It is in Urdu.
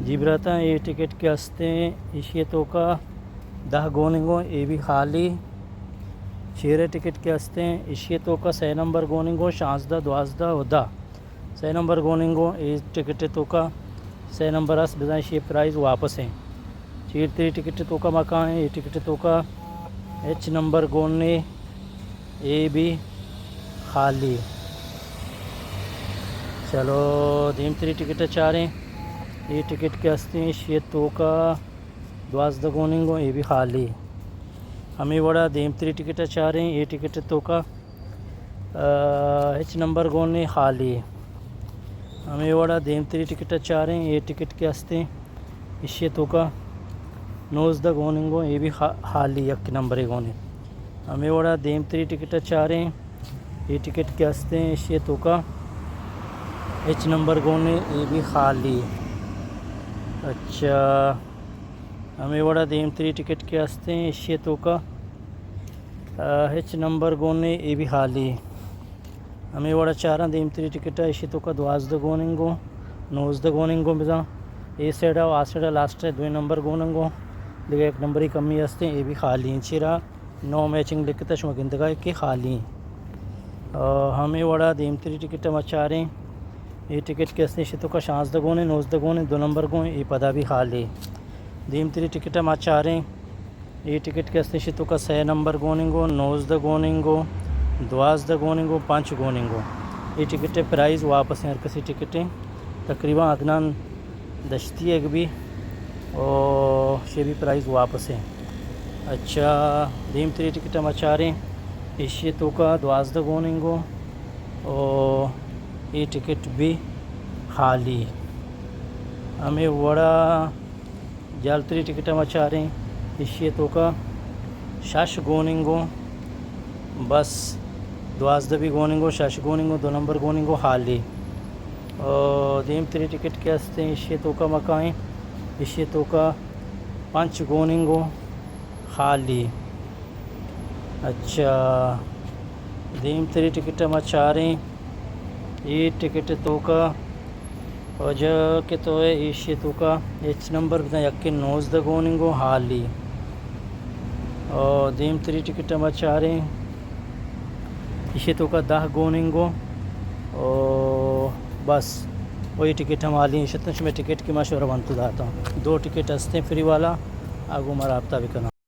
جبرتا یہ ٹکٹ کے ہستے اشیتوں کا 10 گوننگو یہ بھی خالی شیرے ٹکٹ کے ہستے اشیتوں کا 6 نمبر گوننگو 16 12 و 10 6 نمبر گوننگو یہ ٹکٹ تو کا 6 نمبر اس بزائیں یہ پرائز واپس ہیں چیر تری ٹکٹ تو کا مکان ہے یہ ٹکٹ تو کا H نمبر گوننے یہ بھی خالی چلو دیم تری ٹکٹ چاریں یہ ٹکٹ کے ہستے شیتوں کا 12 گوننگو یہ بھی خالی ہمیں وڑا دیم تری ٹکٹ چاریں یہ ٹکٹ تو کا H نمبر گونے خالی ہمیں وڑا دیم تری ٹکٹ چاریں یہ ٹکٹ کے ہستے شیتوں کا 19 گوننگو یہ بھی خالی 1 نمبر گونے ہمیں وڑا دیم تری ٹکٹ چاریں یہ ٹکٹ کے ہستے شیتوں کا H نمبر گونے یہ بھی خالی اچھا ہمیں وڑا دیم تری ٹکٹ کے ہستے شیتوں کا H نمبر گونے یہ بھی خالی ہمیں وڑا چارہ دیم تری ٹکٹ شیتوں کا 12 گوننگو 19 گوننگو بزا یہ سیڈا و آسیڈا لاسٹ ہے 2 نمبر گوننگو دیکھیں 1 نمبر ہی کمی ہستے یہ بھی خالی ہیں چرا نو میچنگ لکھتا شما گندگاہ کے خالی ہیں ہمیں وڑا دیم تری ٹکٹ مچاریں یہ ٹکٹ کے ہستے شیتوں کا 16 گونے 19 گونے 2 نمبر گونے یہ پدا بھی خالی دیم تری ٹکٹ مچاریں یہ ٹکٹ کے ہستے شیتوں کا 6 نمبر گوننگو 19 گوننگو 12 گوننگو 5 گوننگو یہ ٹکٹ پرائز واپس ہیں ہر کسی ٹکٹیں تقریباً عدنان دشتی ایک بھی اور یہ بھی پرائز واپس ہیں اچھا دیم تری ٹکٹ مچاریں یہ شیتوں کا 12 گوننگو اور یہ ٹکٹ بھی خالی ہمیں وڑا جالتری ٹکٹ مچاریں شیتوں کا 6 گوننگو بس 12 بھی گوننگو 6 گوننگو 2 نمبر گوننگو خالی اور دیم تری ٹکٹ کے ہستے شیتوں کا مکائیں شیتوں کا 5 گوننگو خالی اچھا دیم تری ٹکٹ مچاریں یہ ٹکٹ تو کا وجہ کے تو ہے یہ شیتوں کا H نمبر بتا 19 گوننگو خالی اور دیم تری ٹکٹ مچاریں شیتوں کا 10 گوننگو اور بس وہی ٹکٹ ہم حالی شتنش میں ٹکٹ کی مشورہ بنتا تھا 2 ٹکٹ ہستے فری والا آگو ہمارا رابطہ بھی کرنا